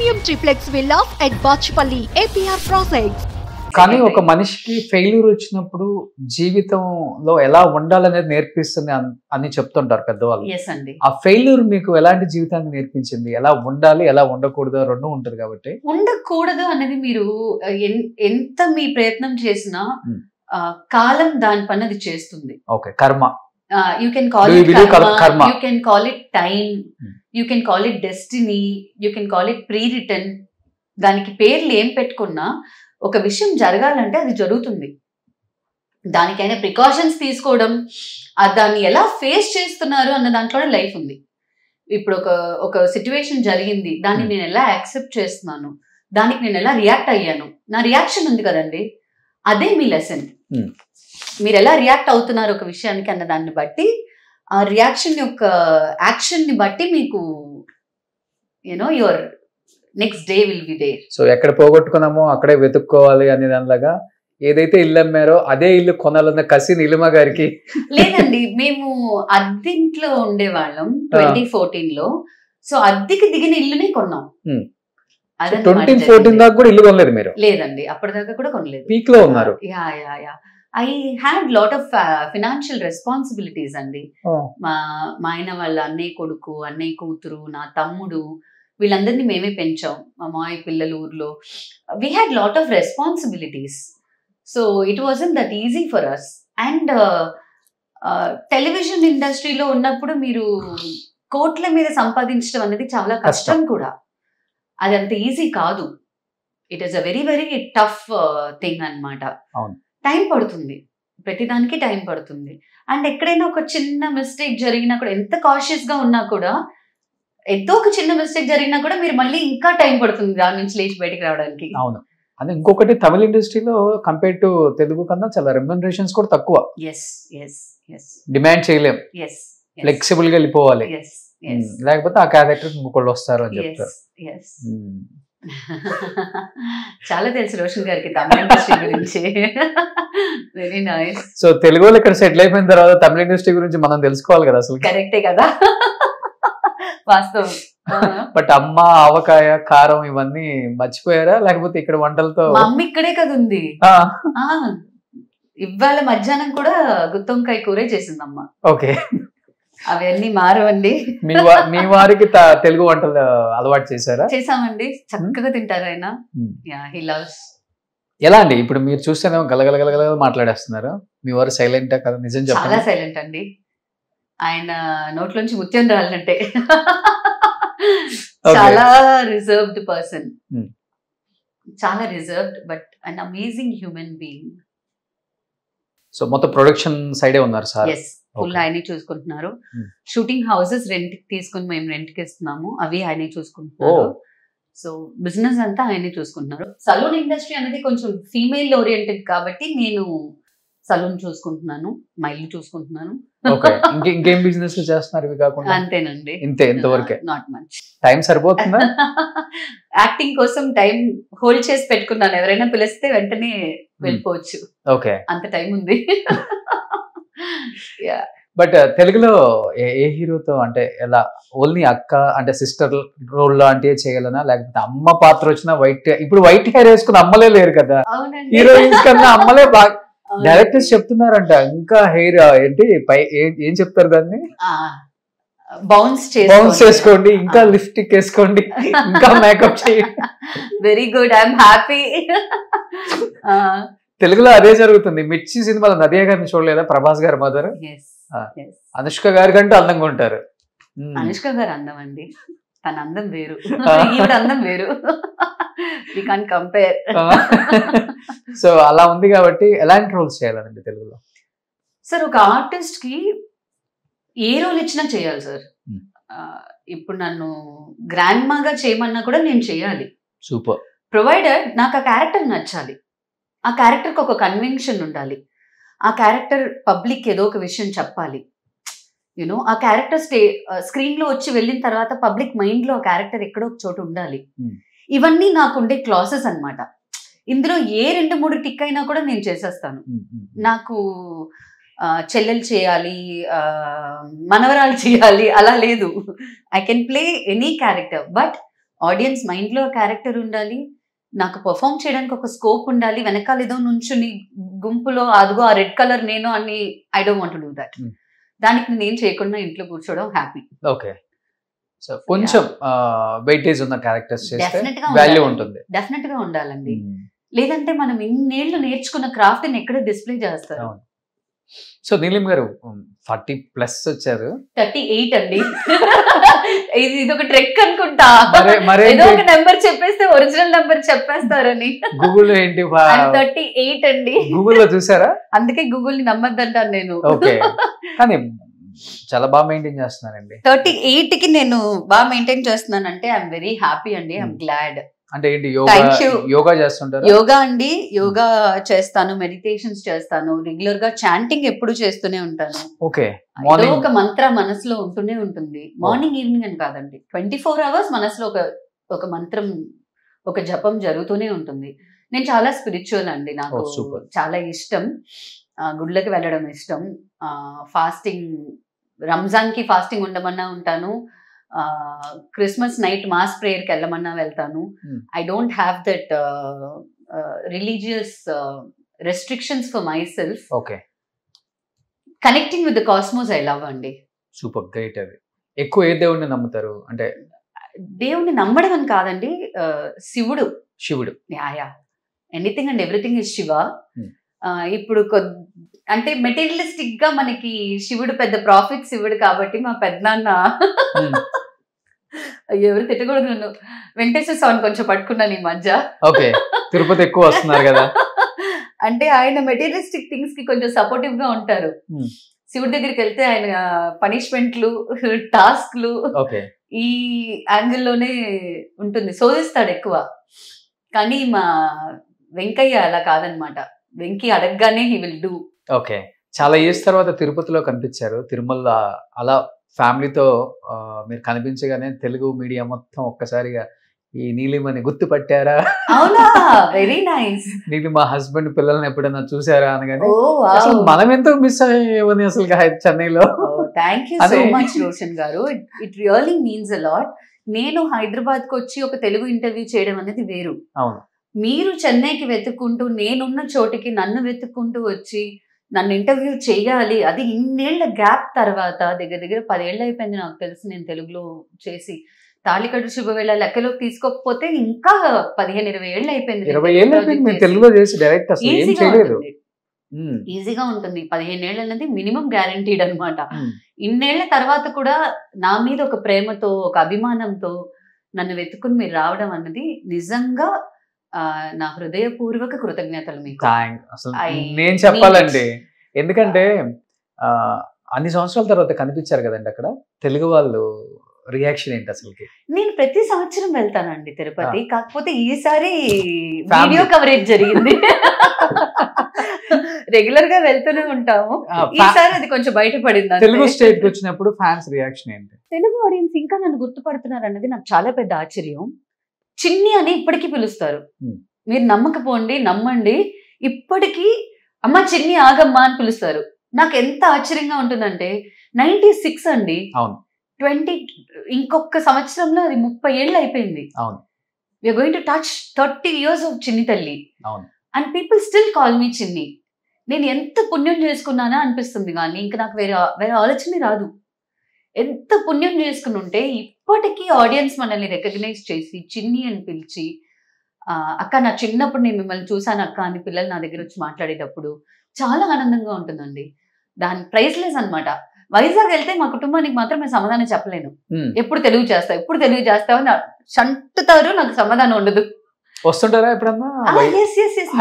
Premium triplex villas at Bachupally APR projects. కానీ ఒక మనిషికి ఫెయిల్యూర్ వచ్చినప్పుడు జీవితంలో ఎలా ఉండాలనేది నేర్పిస్తుంది అని చెప్తుంటారు పెద్దవాళ్ళు. ఆ ఫెయిల్యూర్ మీకు ఎలాంటి జీవితాన్ని నేర్పించింది? ఎలా ఉండాలి, ఎలా ఉండకూడదు రెండు ఉంటుంది కాబట్టి. ఉండకూడదు అనేది మీరు ఎంత మీ ప్రయత్నం చేసినా కాలం దాని పని అది చేస్తుంది. ఓకే, కర్మ. You can call it karma, you can call it time, you can call it destiny, you can call it pre-written. దానికి పేర్లు ఏం పెట్టుకున్నా ఒక విషయం జరగాలంటే అది జరుగుతుంది. దానికైనా ప్రికాషన్స్ తీసుకోవడం, దాన్ని ఎలా ఫేస్ చేస్తున్నారు అన్న దాంట్లో లైఫ్ ఉంది. ఇప్పుడు ఒక సిచ్యువేషన్ జరిగింది, దాన్ని నేను ఎలా యాక్సెప్ట్ చేస్తున్నాను, దానికి నేను ఎలా రియాక్ట్ అయ్యాను, నా రియాక్షన్ ఉంది కదండి, అదే మీ లెసన్. మీరు ఎలా రియాక్ట్ అవుతున్నారు ఒక విషయానికి అన్న దాన్ని బట్టి, ఆ రియాక్షన్ యొక్క యాక్షన్ ని బట్టి మీకు your next day will be there. So ఎక్కడ పోగొట్టుకున్నామో అక్కడే వెతుక్కోవాలి అనే దానిలాగా ఏదైతే ఇల్లు అమ్మారో అదే ఇల్లు కొనాలన్న కసి నీలిమ గారికి లేదండి. మేము అద్దెంట్లో ఉండేవాళ్ళం 2014 లో. సో అద్దెకి దిగిన ఇల్లునే కొన్నాం. 2014 దాకా కూడా ఇల్లు కొనలేదు మీరు? లేదండి, అప్పటిదాకా కూడా కొనలేదు. పీక్ లో ఉన్నారు. I had lot of financial responsibilities అండి. మా ఆయన వాళ్ళ అన్నయ్య కొడుకు, అన్నయ్య కూతురు, నా తమ్ముడు, వీళ్ళందరినీ మేమే పెంచాం. మా మాయ పిల్లలు ఊర్లో. We had lot of responsibilities. So it wasn't that easy for us. And television ఇండస్ట్రీలో ఉన్నప్పుడు మీరు కోట్ల మీద సంపాదించడం అనేది చాలా కష్టం కూడా. అది అంత ఈజీ కాదు. It is a very very tough thing అన్నమాట. టైం పడుతుంది, ప్రతిదానికి టైం పడుతుంది. అండ్ ఎక్కడైనా ఒక చిన్న మిస్టేక్ జరిగినా కూడా, ఎంత కాషియస్ గా ఉన్నా కూడా, ఏదో ఒక చిన్న మిస్టేక్ జరిగినా కూడా మీరు మళ్ళీ ఇంకా టైం పడుతుంది దాని నుంచి లేచి బయటికి రావడానికి. అవును. అది ఇంకొకటి, తమిళ ఇండస్ట్రీలో కంపేర్ టు తెలుగు కన్నా చాలా రెమ్యునరేషన్స్ కూడా తక్కువ. డిమాండ్ చేయలేం, ఫ్లెక్సిబుల్ గా వెళ్ళిపోవాలి, లేకపోతే ఆ క్యారెక్టర్ ఇంకొకళ్ళు వస్తారు అని చెప్తారు. చాలా తెలుసు రోషన్ గారికి తమిళ ఇండస్ట్రీ గురించి. Very nice. సో తెలుగు వాళ్ళు ఇక్కడ సెటిల్ అయిపోయిన తర్వాత తమిళ ఇండస్ట్రీ గురించి మనం తెలుసుకోవాలి కదా అసలు. కరెక్టే కదా, వాస్తవం. బట్ అమ్మ, ఆవకాయ, కారం ఇవన్నీ మర్చిపోయారా, లేకపోతే ఇక్కడ వంటలతో? మా అమ్మ ఇక్కడే కదా ఉంది. ఇవాళ మధ్యాహ్నం కూడా గుత్తొంకాయ కూరే చేసిందమ్మ. ఓకే, అవన్నీ మారవండి. మీ వారికి తెలుగు వంటలు అలవాటు చేశారా? చేసామండి, చక్కగా తింటారు ఆయన. హి లవ్స్. ఎలా అండి ఇప్పుడు మీరు చూస్తేనేమో గలగలగలగల మాట్లాడేస్తున్నారు, మీ వారు సైలెంట్ కదా? నిజం చెప్పండి. చాలా సైలెంట్ అండి. ఆయన నోట్లోంచి ముత్యం రాలంటే. చాలా రిజర్వ్డ్ పర్సన్, చాలా reserved, but an amazing human being. So మొత్తం ప్రొడక్షన్ సైడే ఉన్నారు సార్? ఫుల్ ఆయనే చూసుకుంటున్నారు. షూటింగ్ హౌసెస్ రెంట్ తీసుకుని మేము రెంట్ కి ఇస్తున్నాము, అవి ఆయనే చూసుకుంటున్నారు. సో బిజినెస్ అంతా ఆయనే చూసుకుంటున్నారు. సలూన్ ఇండస్ట్రీ అనేది కొంచెం ఫీమేల్ ఓరియంటెడ్ కాబట్టి నేను సలూన్ చూసుకుంటున్నాను, మా ఇల్లు చూసుకుంటున్నాను. ఇంకేం బిజినెస్ చేస్తున్నారు ఇవి కాకుండా? అంతేనండి, ఇంతవరకే. Not much. టైం సరిపోతుందా? యాక్టింగ్ కోసం టైం హోల్డ్ చేసి పెట్టుకున్నాను, ఎవరైనా పిలిస్తే వెంటనే వెళ్ళిపోవచ్చు. ఓకే, అంత టైం ఉంది. బట్ తెలుగులో ఏ హీరోతో, అంటే ఎలా ఓన్లీ అక్క అంటే సిస్టర్ రోల్ లాంటివి చేయాలనా, లేకపోతే అమ్మ పాత్ర వచ్చినా ఇప్పుడు వైట్ హెయిర్ వేసుకుని అమ్మలే లేరు కదా హీరోయిన్స్ కన్నా, అమ్మలే బాగా. డైరెక్టర్స్ చెప్తున్నారంట ఇంకా హెయిర్ ఏంటి ఏం చెప్తారు దాన్ని, బౌన్స్ చేసుకోండి, ఇంకా లిప్స్టిక్ వేసుకోండి, ఇంకా మేకప్ చేయండి. Very good, I'm happy. తెలుగులో అదే జరుగుతుంది. మిర్చి సినిమాలో నదియా గారిని చూడలేదా? ప్రభాస్ గారి మదర్. అనుష్క గారి కంటే అందంగా ఉంటారు. అనుష్క గారు అందం అండి, తన అందం వేరు, ఈవిడ అందం వేరు. We can't compare. సో అలా ఉంది కాబట్టి ఎలాంటి రోల్స్ చేయాలండి తెలుగులో? సార్ ఒక ఆర్టిస్ట్ కి ఏ రోల్ ఇచ్చినా చేయాలి సార్. ఇప్పుడు నన్ను గ్రాండ్ మాగా చేయమన్నా కూడా నేను చేయాలి. సూపర్. ప్రొవైడెడ్ నాకు ఆ క్యారెక్టర్ నచ్చాలి, ఆ క్యారెక్టర్కి ఒక కన్విక్షన్ ఉండాలి, ఆ క్యారెక్టర్ పబ్లిక్ ఏదో ఒక విషయం చెప్పాలి. ఆ క్యారెక్టర్ స్క్రీన్ లో వచ్చి వెళ్ళిన తర్వాత పబ్లిక్ మైండ్ లో ఆ క్యారెక్టర్ ఎక్కడో ఒక చోటు ఉండాలి. ఇవన్నీ నాకుండే క్లాసెస్ అన్నమాట. ఇందులో ఏ 2-3 టిక్ అయినా కూడా నేను చేసేస్తాను. నాకు చెల్లెలు చేయాలి, మనవరాలు చేయాలి అలా లేదు. I can play any character, but audience mind లో క్యారెక్టర్ ఉండాలి, నాకు పర్ఫామ్ చేయడానికి ఒక స్కోప్ ఉండాలి, వెనకాల ఏదో నుంచుని గుంపులో అదిగో ఆ రెడ్ కలర్ నేను అని I don't want to do that. దానికి నేను చేయకుండా ఇంట్లో కూర్చోవడం హ్యాపీ. ఓకే, సో కొంచెం వెయిటేజ్ ఉన్న క్యారెక్టర్స్ చేస్తే వాల్యూ ఉంటుంది. డెఫినెట్ గా ఉండాలండి, లేదంటే మనం ఇన్నేళ్లు నేర్చుకున్న క్రాఫ్ట్ ని ఎక్కడ డిస్ప్లే చేస్తారు. సో నీలిమ్ గారు 40+ వచ్చారు. 38 అండి. ఇది ఒక ట్రెక్ అనుకుంటా, ఏదో ఒక నెంబర్ చెప్పేస్తే ఒరిజినల్ నెంబర్ చెప్పేస్తారని. గూగుల్ ఏంటి 38 అండి. గూగుల్లో చూసారా? అందుకే గూగుల్ ని నమ్మద్దంటాను నేను. ఓకే, కానీ చాలా బాగా మెయింటైన్ చేస్తున్నానండి. 38 కి నేను బాగా మెయింటైన్ చేస్తున్నానంటే ఐఎమ్ వెరీ హ్యాపీ అండి, ఐఎమ్ గ్లాడ్. అంటే ఏంటి, యోగా చేస్తుంటారు? యోగా అండి, యోగా చేస్తాను, మెడిటేషన్స్ చేస్తాను, రెగ్యులర్ గా చాంటింగ్ ఎప్పుడు చేస్తూనే ఉంటాను. ఓకే, ఒక మంత్ర మనసులో ఉంటూనే ఉంటుంది. మార్నింగ్ ఈవినింగ్ అని కాదండి, 24 hours మనసులో ఒక మంత్రం, ఒక జపం జరుగుతూనే ఉంటుంది. నేను చాలా స్పిరిచువల్ అండి, నాకు చాలా ఇష్టం, గుళ్ళకి వెళ్ళడం ఇష్టం, ఫాస్టింగ్, రంజాన్ కి ఫాస్టింగ్ ఉండమన్నా ఉంటాను, క్రిస్మస్ నైట్ మాస్ ప్రేయర్ కి వెళ్ళమన్నా వెళ్తాను. I don't have that religious restrictions for my self. Okay, connecting with the cosmos I love అండి. Super great. అది ఎక్కువ ఏ దేవుడిని నమ్ముతారు? అంటే దేవుడిని నమ్మడం అని కాదండి, శివుడు. Yeah, anything and everything is Shiva. ఇప్పుడు అంటే మెటీరియలిస్టిక్ గా మనకి శివుడు పెద్ద ప్రాఫిట్ శివుడు కాబట్టి మా పెద్దనాన్న ఎవరు తిట్టకూడదు, నన్ను వెంకటేశ్వర స్వామిని కొంచెం పట్టుకున్నాను ఈ మధ్య. ఓకే, తిరుపతి ఎక్కువ వస్తున్నారు కదా. అంటే ఆయన మెటీరియలిస్టిక్ థింగ్స్ కి కొంచెం సపోర్టివ్ గా ఉంటారు. శివుడి దగ్గరికి వెళ్తే ఆయన పనిష్మెంట్లు, టాస్క్లు ఈ యాంగిల్లోనే ఉంటుంది, శోధిస్తాడు ఎక్కువ. కానీ మా వెంకయ్య అలా కాదనమాట, వెంకీ అడగగానే హీ విల్ డూ. ఓకే, చాలా ఇయర్స్ తర్వాత తిరుపతిలో కనిపించారు. తిరుమల అలా ఫ్యామిలీతో మీరు కనిపించగానే తెలుగు మీడియా మొత్తం ఒక్కసారిగా ఈ నీలిమని గుర్తుపట్టారా? అవునా, వెరీ నైస్. నీలి మా హస్బెండ్ పిల్లల్ని ఎప్పుడైనా చూసారా అనగానే అసలు మనం ఎంతో మిస్ అయ్యేవని అసలు చెన్నైలో. Thank you so much Roshan garu, it really means a lot. నేను హైదరాబాద్ కు వచ్చి ఒక తెలుగు ఇంటర్వ్యూ చేయడం అనేది వేరు. అవును, మీరు చెన్నైకి వెతుక్కుంటూ, నేనున్న చోటికి నన్ను వెతుక్కుంటూ వచ్చి నన్ను ఇంటర్వ్యూ చేయాలి, అది ఇన్నేళ్ల గ్యాప్ తర్వాత, దగ్గర 10 ఏళ్ళు అయిపోయింది నాకు తెలిసి నేను తెలుగులో చేసి. తాళికట్టు శుభవేళ లెక్కలోకి తీసుకోకపోతే ఇంకా 15-20 ఏళ్ళు అయిపోయింది. ఈజీగా ఉంటుంది. 15 ఏళ్ళు అనేది మినిమం గ్యారంటీడ్ అనమాట. ఇన్నేళ్ల తర్వాత కూడా నా మీద ఒక ప్రేమతో, ఒక అభిమానంతో నన్ను వెతుక్కుని మీరు రావడం అన్నది నిజంగా నా హృదయపూర్వక కృతజ్ఞతలు మీకు. నేను చెప్పాలండి, ఎందుకంటే అన్ని సంవత్సరాల తర్వాత కనిపించారు కదండి అక్కడ. తెలుగు వాళ్ళు రియాక్షన్ ఏంటి అసలుకి? నేను ప్రతి సంవత్సరం వెళ్తానండి తిరుపతి, కాకపోతే ఈసారి వీడియో కవరేజ్ జరిగింది. రెగ్యులర్ గా వెళ్తూనే ఉంటాము, ఈసారి అది కొంచెం బయటపడింది. తెలుగు స్టేట్ వచ్చినప్పుడు ఫ్యాన్స్ రియాక్షన్ ఏంటి? తెలుగు ఆడియన్స్ ఇంకా నన్ను గుర్తుపడుతున్నారు అన్నది నాకు చాలా పెద్ద ఆశ్చర్యం. చిన్ని అని ఇప్పటికీ పిలుస్తారు. మీరు నమ్మకపోండి, నమ్మండి, ఇప్పటికీ అమ్మ చిన్ని ఆగమ్మా అని పిలుస్తారు. నాకు ఎంత ఆశ్చర్యంగా ఉంటుందంటే 96 అండి, 20 ఇంకొక సంవత్సరంలో అది 30 ఏళ్ళు అయిపోయింది. We're going to touch 30 years of Chinni తల్లి. And people still call me Chinni. నేను ఎంత పుణ్యం చేసుకున్నానా అనిపిస్తుంది, కానీ ఇంకా నాకు వేరే ఆలోచన రాదు. ఎంత పుణ్యం చేసుకుని ఉంటే ఇప్పటికీ ఆడియన్స్ మనల్ని రికగ్నైజ్ చేసి చిన్ని అని పిలిచి, అక్క నా చిన్నప్పుడు నేను మిమ్మల్ని చూసాను అక్క అని పిల్లలు నా దగ్గర వచ్చి మాట్లాడేటప్పుడు చాలా ఆనందంగా ఉంటుందండి. దాని ప్రైస్లెస్ అనమాట. వైజాగ్ వెళ్తే మా కుటుంబానికి మాత్రం నేను సమాధానం చెప్పలేను. ఎప్పుడు తెలుగు చేస్తావు అని చంటుతారు, నాకు సమాధానం ఉండదు. వస్తుంటారా ఎప్పుడన్నా?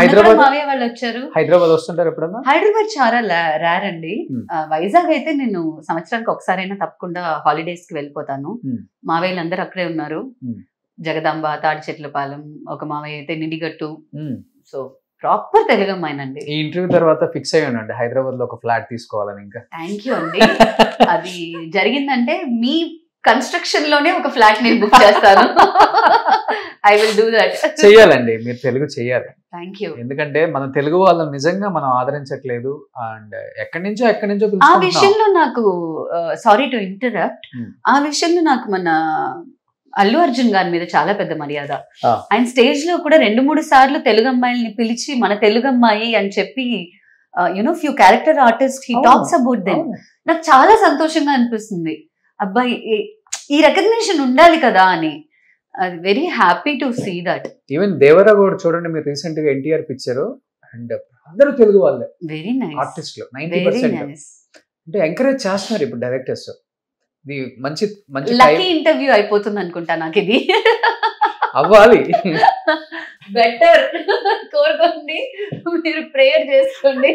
హైదరాబాద్ మావయ్య వాళ్ళు వచ్చారు. హైదరాబాద్ వస్తుంటారు ఎప్పుడన్నా? హైదరాబాద్ చాలా రేర్ అండి. వైజాగ్ అయితే నేను సంవత్సరానికి ఒకసారైనా తప్పకుండా హాలిడేస్ కి వెళ్ళిపోతాను. మావయ్యలు అందరూ అక్కడే ఉన్నారు. జగదాంబ, తాడిచెట్లపాలెం, ఒక మావయ్య అయితే నిడిగట్టు. సో ప్రాపర్ తెలుగు అమ్మాయినండి. ఈ ఇంటర్వ్యూ తర్వాత ఫిక్స్ అయ్యానండి హైదరాబాద్ లో ఒక ఫ్లాట్ తీసుకోవాలని. ఇంకా థ్యాంక్ యూ అండి. అది జరిగిందంటే మీ కన్స్ట్రక్షన్ లోనే ఒక ఫ్లాట్ నేను బుక్ చేస్తాను. I will do that. చెయ్యాలండి, మీరు తెలుగు చెయ్యాలి. Thank you. ఎందుకంటే మన తెలుగు వాళ్ళని నిజంగా మనం ఆదరించట్లేదు. అండ్ ఎక్కడి నుంచో ఆ విషయంలో నాకు సారీ టు ఇంటరప్ట్, ఆ విషయంలో నాకు మన అల్లు అర్జున్ గారి మీద చాలా పెద్ద మర్యాద. ఆయన స్టేజ్ లో కూడా 2-3 సార్లు తెలుగు అమ్మాయిల్ని పిలిచి మన తెలుగు అమ్మాయి అని చెప్పి few character artist he talks about them. నాకు చాలా సంతోషంగా అనిపిస్తుంది, అబ్బాయి ఈ రికగ్నిషన్ ఉండాలి కదా అని. Very happy to see that. Even Devara కూడా చూడండి, మీరు రీసెంట్ గా ఎన్టీఆర్ పిక్చర్, అండ్ అందరూ తెలుగు వాళ్ళే వెరీ నైస్ ఆర్టిస్టులు 90%. అంటే ఎంకరేజ్ చేస్తున్నారు ఇప్పుడు డైరెక్టర్స్. ఇది మంచి మంచి లక్కీ ఇంటర్వ్యూ అయిపోతుంది అనుకుంటా నాకు ఇది. అవ్వాలి. బెటర్ కోరుకోండి, మీరు ప్రేయర్ చేసుకోండి.